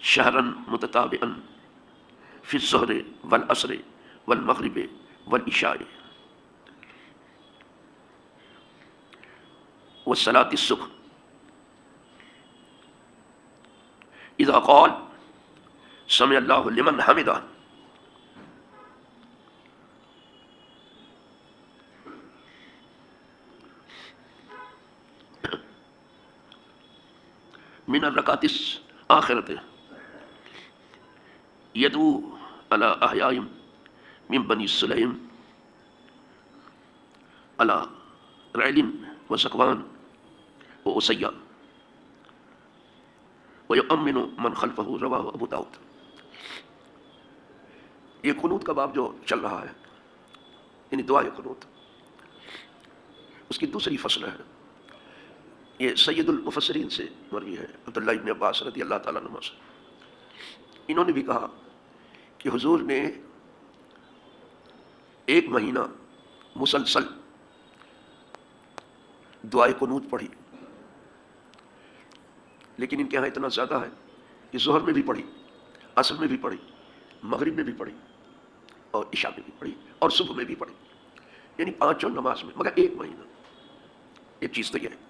شہرن متتابعا فی الظہر والعصر والمغرب والعشاء والصلاة الصبح اذا قال سمع اللہ لمن حمدہ من الرکعۃ الآخرۃ یدعو علی احیاء من بنی سلیم علی رعل وذکوان وعصیہ ویؤمن من خلفہ، رواہ ابو داؤد۔ یہ قنوت کا باب جو چل رہا ہے، یعنی دعائے قنوت، اس کی دوسری فصل ہے۔ یہ سید المفسرین سے مروی ہے، عبداللہ ابن عباس رضی اللہ تعالیٰ عنہ سے۔ انہوں نے بھی کہا کہ حضور نے 1 مہینہ مسلسل دعائے قنوت پڑھی، لیکن ان کے ہاں اتنا زیادہ ہے کہ ظہر میں بھی پڑھی، عصر میں بھی پڑھی، مغرب میں بھی پڑھی، اور عشاء میں بھی پڑھی، اور صبح میں بھی پڑھی، یعنی 5 نماز میں، مگر 1 مہینہ۔ ایک چیز تو یہ ہے۔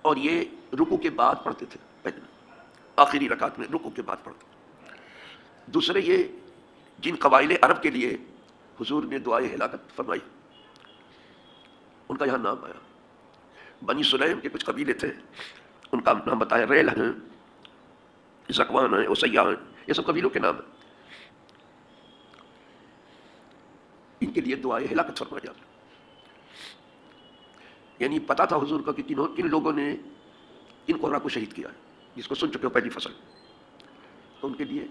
اور یہ رکوع کے بعد پڑھتے تھے، پہلے آخری رکعت میں رکوع کے بعد پڑھتے۔ دوسرے یہ جن قبائل عرب کے لیے حضور نے دعائے ہلاکت فرمائی، ان کا یہاں نام آیا۔ بنی سلیم کے کچھ قبیلے تھے، ان کا نام بتایا، ریل ہیں، زکوان ہیں، عصیہ ہیں، یہ سب قبیلوں کے نام ہیں۔ ان کے لیے دعائے ہلاکت فرمایا، یعنی پتا تھا حضور کا کہ کن لوگوں نے ان قرہ کو شہید کیا ہے، جس کو سن چکے ہو پہلی فصل، تو ان کے لیے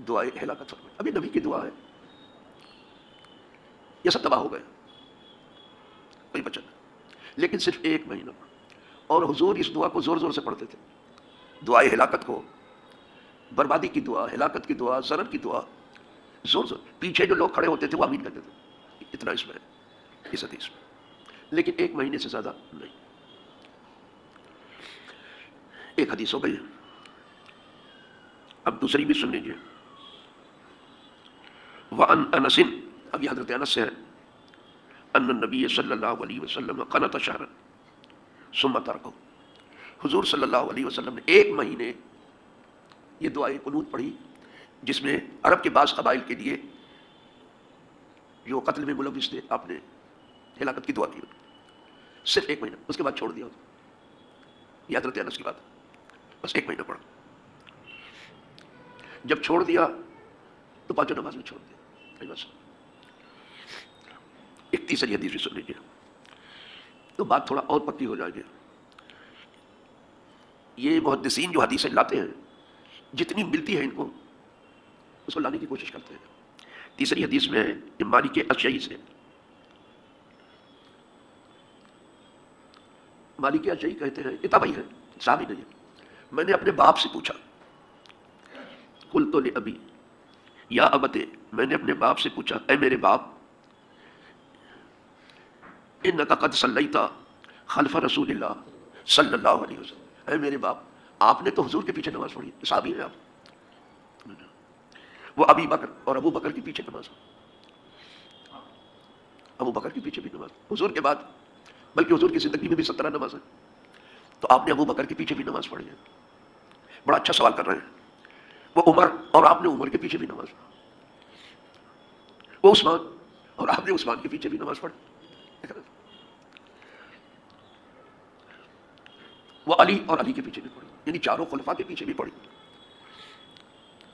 دعائے ہلاکت فرمائی۔ ابھی نبی کی دعا ہے، یہ سب تباہ ہو گئے، کوئی بچا نہیں، لیکن صرف 1 مہینہ۔ اور حضور اس دعا کو زور زور سے پڑھتے تھے، دعائے ہلاکت کو، بربادی کی دعا، ہلاکت کی دعا، ضرر کی دعا، زور زور۔ پیچھے جو لوگ کھڑے ہوتے تھے وہ آمین کہتے تھے، اتنا اس میں ہے، اس حدیث میں، لیکن 1 مہینے سے زیادہ نہیں۔ ایک حدیث ہو گئی، اب دوسری بھی سن لیجیے۔ وعن انس، اب یہ حضرت انس سے ہے، ان النبی صلی اللہ علیہ وسلم قنط شہرا ثم ترکہ، حضور صلی اللہ علیہ وسلم نے 1 مہینے یہ دعائے قنوت پڑھی، جس میں عرب کے بعض قبائل کے لیے جو قتل میں ملوث تھے، آپ نے ہلاکت کی دعا کی، صرف 1 مہینہ، اس کے بعد چھوڑ دیا۔ یہ حضرت انس کی بات ہے، بس 1 مہینہ پڑھا، جب چھوڑ دیا تو 5 نماز میں چھوڑ دیا، بس۔ ایک تیسری حدیث بھی سن لیجیے، تو بات تھوڑا اور پکی ہو جائے گی۔ یہ محدثین جو حدیثیں لاتے ہیں، جتنی ملتی ہے ان کو، اس کو لانے کی کوشش کرتے ہیں۔ تیسری حدیث میں ہے کہ مالک اشعری سے، مالک اشعری کہتے ہیں، یہ تابعی ہے، صحابی نہیں ہے، میں نے اپنے باپ سے پوچھا، قلت لابی یا ابت، میں نے اپنے باپ سے پوچھا، اے میرے باپ، انک قد صلیت خلف رسول اللہ صلی اللہ علیہ وسلم، اے میرے باپ، آپ نے تو حضور کے پیچھے نماز پڑھی، صحابی ہیں آپ، وہ ابی بکر اور ابو بکر کے پیچھے نماز، ابو بکر کے پیچھے بھی نماز، حضور کے بعد، بلکہ حضور کی زندگی میں بھی 17 نماز ہے، تو آپ نے ابو بکر کے پیچھے بھی نماز پڑھی ہے۔ بڑا اچھا سوال کر رہے ہیں۔ وہ عمر اور آپ نے عمر کے پیچھے بھی نماز پڑھی، وہ عثمان اور آپ نے عثمان کے پیچھے بھی نماز پڑھی، وہ علی اور علی کے پیچھے بھی پڑھی، یعنی چاروں خلفاء کے پیچھے بھی پڑھی،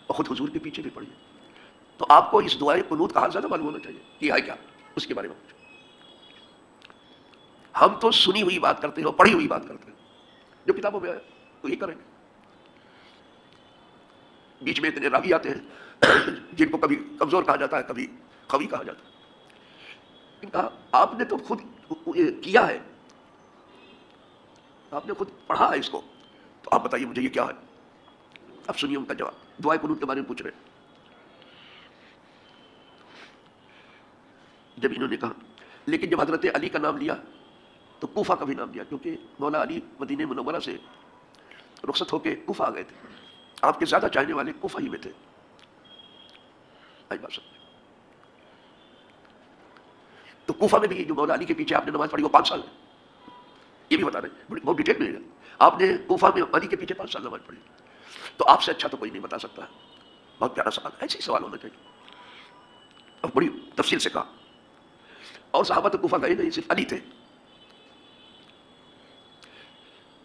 اور خود حضور کے پیچھے بھی پڑھی۔ تو آپ کو اس دعائے قنوت کا حال زیادہ معلوم ہونا چاہیے کہ ہے کیا، اس کے بارے میں پوچھو۔ ہم تو سنی ہوئی بات کرتے ہیں اور پڑھی ہوئی بات کرتے ہیں، جو کتابوں میں آیا تو یہ کریں گے۔ بیچ میں اتنے راوی آتے ہیں جن کو کبھی کمزور کہا جاتا ہے، کبھی قوی کہا جاتا ہے، لیکن کہا آپ نے تو خود کیا ہے، آپ نے خود پڑھا ہے اس کو، تو آپ بتائیے مجھے یہ کیا ہے۔ اب سنیے ان کا جواب، دعائے قنوت کے بارے میں پوچھ رہے ہیں۔ جب انہوں نے کہا، لیکن جب حضرت علی کا نام لیا تو کوفہ کا بھی نام دیا کیونکہ مولا علی مدینہ منورہ سے رخصت ہو کے کوفہ آ گئے تھے. آپ کے زیادہ چاہنے والے کوفہ ہی میں تھے. بات سمجھ. تو کوفہ میں بھی جو مولا علی کے پیچھے آپ نے نماز پڑھی وہ 5 سال ہے. یہ بھی بتا رہے ہیں بہت ڈیٹیل میں. آپ نے کوفہ میں علی کے پیچھے 5 سال نماز پڑھی. تو آپ سے اچھا تو کوئی نہیں بتا سکتا. بہت پیارا سوال. ایسے ہی سوال ہونا چاہیے. اب بڑی تفصیل سے کہا. اور صحابہ تو کوفہ گئے نہیں, صرف علی تھے.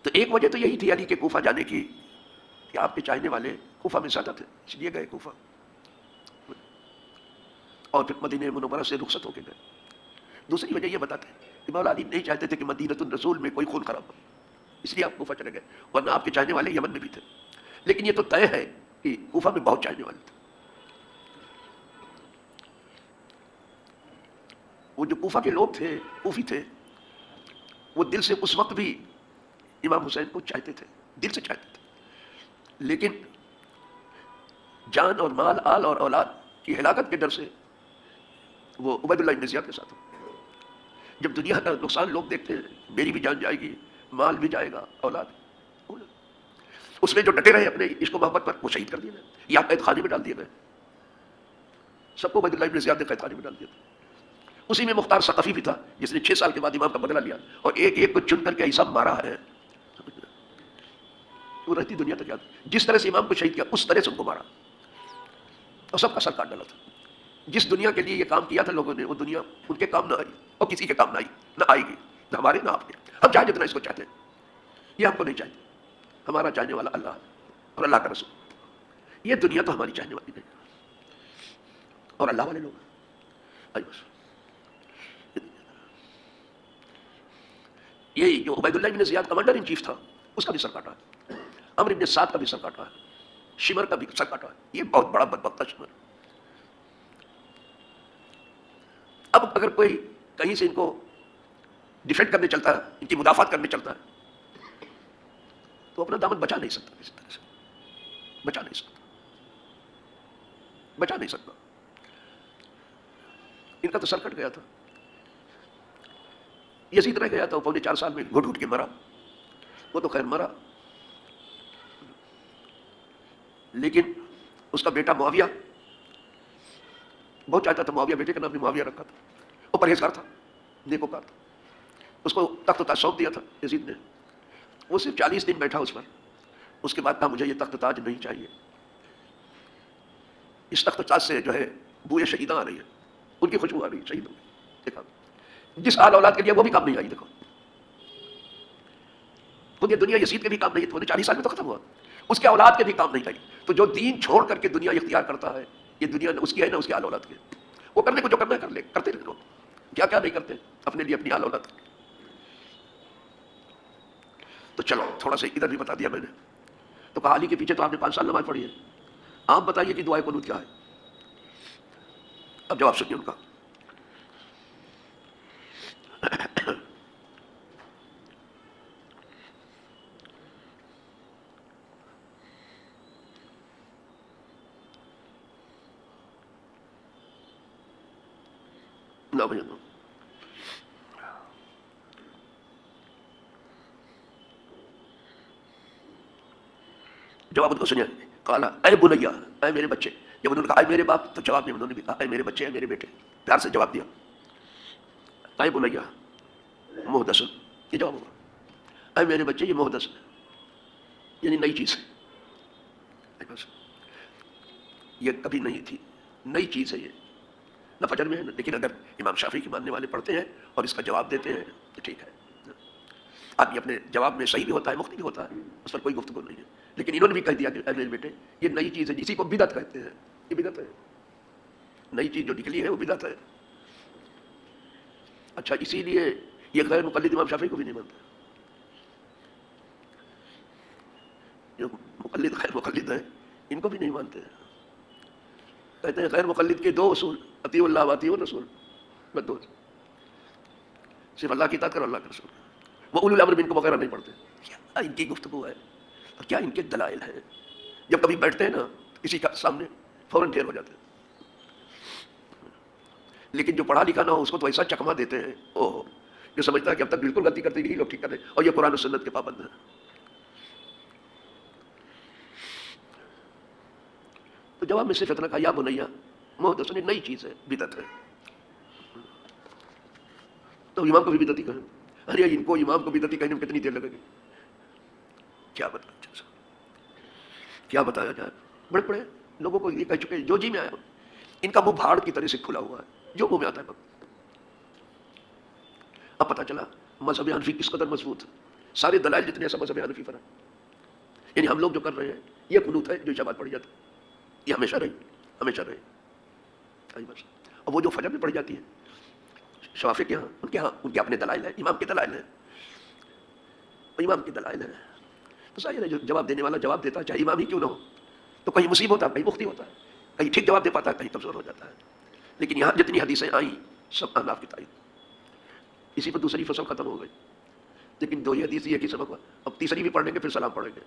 تو ایک وجہ تو یہی تھی علی کے کوفہ جانے کی کہ آپ کے چاہنے والے کوفہ میں زیادہ تھے, اس لیے گئے کوفہ. اور پھر مدینہ منورہ سے رخصت ہو کے گئے. دوسری وجہ یہ بتاتے ہیں کہ مولا علی نہیں چاہتے تھے کہ مدینۃ الرسول میں کوئی خون خراب ہو, اس لیے آپ کوفہ چلے گئے, ورنہ آپ کے چاہنے والے یمن میں بھی تھے. لیکن یہ تو طے ہے کہ کوفہ میں بہت چاہنے والے تھے. وہ جو کوفہ کے لوگ تھے, کوفی تھے, وہ دل سے اس وقت بھی امام حسین کو چاہتے تھے, دل سے چاہتے تھے. لیکن جان اور مال, آل اور اولاد کی ہلاکت کے ڈر سے وہ عبید اللہ ابن زیاد کے ساتھ. جب دنیا کا نقصان لوگ دیکھتے ہیں, میری بھی جان جائے گی, مال بھی جائے گا, اولاد, اس میں جو ڈٹے رہے اپنے عشق و محبت پر, وہ شہید کر دیے گئے یا قید خانے میں ڈال دیے گئے. سب کو عبید اللہ ابن زیاد نے قید خانے میں ڈال دیا تھا. اسی میں مختار ثقفی بھی تھا جس نے 6 سال کے بعد امام کا بدلہ لیا اور ایک ایک کو چن کر کے ایسا مارا ہے. وہ رہتی دنیا تک یاد, جس طرح سے امام کو شہید کیا اس طرح سے ان کو مارا اور سب کا سر کاٹ ڈالا تھا. جس دنیا کے لیے یہ کام کیا تھا لوگوں نے, وہ دنیا ان کے کام نہ آئی اور کسی کے کام نہ آئی, نہ آئے گی, نہ ہمارے نہ آپ کے. ہم چاہے جتنا اس کو چاہتے ہیں, یہ ہم کو نہیں چاہیے. ہمارا چاہنے والا اللہ اور اللہ کا رسول. یہ دنیا تو ہماری چاہنے والی نہیں, اور اللہ والے لوگ. یہی جو عبید اللہ بن زیاد کمانڈر ان چیف تھا, اس کا بھی سر کاٹا ہے. عمرو بن سعد کا بھی سر کاٹا ہے. شمر کا بھی سر کاٹا ہے. یہ بہت بڑا بدبخت تھا شمر. اب اگر کوئی کہیں سے ان کو ڈیفینڈ کرنے چلتا ہے, ان کی مدافعت کرنے چلتا ہے, تو اپنا دامن بچا نہیں سکتا. کسی طرح سے بچا نہیں سکتا, بچا نہیں سکتا. ان کا تو سر کٹ گیا تھا. یزید رہ گیا تھا, وہ 4.5 سال میں گھٹ گھٹ کے مرا. وہ تو خیر مرا, لیکن اس کا بیٹا معاویہ بہت چاہتا تھا. معاویہ بیٹے کا نام بھی معاویہ رکھا تھا. وہ پرہیزگار تھا, نیکوکار تھا. اس کو تخت و تاج سونپ دیا تھا یزید نے. وہ صرف 40 دن بیٹھا اس پر. اس کے بعد کہا مجھے یہ تخت و تاج نہیں چاہیے. اس تخت و تاج سے جو ہے بوئے شہیداں آ رہی ہیں, ان کی خوشبو آ رہی ہے شہیدوں کی. دیکھا جس آل اولاد کے لیے وہ بھی کام نہیں آئی. دیکھو خود یہ دنیا یزید کے بھی کام نہیں تھی, 40 سال میں تو ختم ہوا. اس کے اولاد کے بھی کام نہیں آئی. تو جو دین چھوڑ کر کے دنیا اختیار کرتا ہے, یہ دنیا اس کی ہے نہ اس کے آل اولاد کے. وہ کرنے کو جو کرنا ہے کر لے, کرتے رہے لوگ. کیا کیا نہیں کرتے اپنے لیے, اپنی آل اولاد. تو چلو تھوڑا سا ادھر بھی بتا دیا میں نے. تو کہا علی کے پیچھے تو آپ نے 5 سال نماز پڑھی ہے, آپ بتائیے کہ دعائے قنوت کیا ہے. اب جواب سنیے ان کا. نہ بھائی جواب ان کو سنیا. کالا اے بنیا, اے میرے بچے. جب انہوں نے کہا اے میرے باپ, تو جواب میں انہوں نے بھی کہا اے میرے بچے, اے میرے بیٹے. پیار سے جواب دیا. اے بنیا محدث, یہ جواب ہوگا. اے میرے بچے, یہ محدث ہے, یعنی نئی چیز ہے. یہ کبھی نہیں تھی, نئی چیز ہے. یہ نہ فجر میں ہے, لیکن اگر امام شافعی کے ماننے والے پڑھتے ہیں اور اس کا جواب دیتے ہیں تو ٹھیک ہے. آدمی اپنے جواب میں صحیح بھی ہوتا ہے, مختی بھی ہوتا ہے, اس پر کوئی گفتگو نہیں ہے. لیکن انہوں نے بھی کہہ دیا کہ اے میرے بیٹے, یہ نئی چیز ہے, اسی کو بدعت کہتے ہیں. یہ بدعت ہے, نئی چیز جو نکلی ہے وہ بدعت ہے. اچھا, اسی لیے یہ غیر مقلد امام شافعی کو بھی نہیں مانتا. جو مقلد غیر مقلد ہیں ان کو بھی نہیں مانتے. کہتے ہیں غیر مقلد کے 2 اصول, اطیعوا اللہ و اطیعوا الرسول, بس 2. صرف اللہ کی اطاعت کرو, اللہ کے رسول. وہ اولو الامر منکم وغیرہ نہیں پڑھتے. کیا ان کی گفتگو ہے اور کیا ان کے دلائل ہیں. جب کبھی بیٹھتے ہیں نا کسی کا سامنے فوراً ڈھیر ہو جاتے ہیں. لیکن جو پڑھا لکھا نہ ہو اس کو تو ایسا چکما دیتے ہیں, اوہ یہ سمجھتا ہے کہ اب تک بالکل غلطی کرتے نہیں لوگ ٹھیک کر رہے ہیں، اور یہ قرآن و سنت کے پابند ہیں. تو جواب میں صرف اتنا کہا یا بنیا محدث نئی چیز ہے، بدعت ہے. تو امام کو بھی بدعتی کہیں. ارے ان کو امام کو بدعتی کہنے میں کتنی دیر لگے گی. کیا بتایا جائے. بڑے بڑے لوگوں کو یہ کہہ چکے جو جی میں آیا، ان کا منہ بھاڑ کی طرح سے کھلا ہوا ہے، جو منہ میں آتا ہے. اب پتہ چلا مذہب حنفی کس قدر مضبوط ہے. سارے دلائل جتنے ایسا مذہب حنفی پر ہے. یعنی ہم لوگ جو کر رہے ہیں یہ قنوت ہے جو جماعت پڑھ جاتی ہے، یہ ہمیشہ رہی. اور وہ جو فجر میں پڑھ جاتی ہے شوافی کے ہاں ان کے اپنے دلائل ہیں، امام کے دلائل ہیں. تو ظاہر ہے جو جواب دینے والا جواب دیتا ہے چاہے امام ہی کیوں نہ ہو، تو کہیں مصیب ہوتا ہے، کہیں مفتی ہوتا ہے، کہیں ٹھیک جواب دے پاتا ہے، کہیں کمزور ہو جاتا ہے. لیکن یہاں جتنی حدیثیں آئیں سب احناف کی تائید. اسی پر دوسری فصل ختم ہو گئی. لیکن دو ہی حدیث یہ کہ سبق ہوا. اب تیسری بھی پڑھیں گے پھر سلام پڑھیں گے.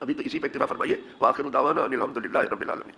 ابھی تو اسی پہ اکتفا فرمائیے. وآخر دعوانا ان الحمد للہ رب العالمین.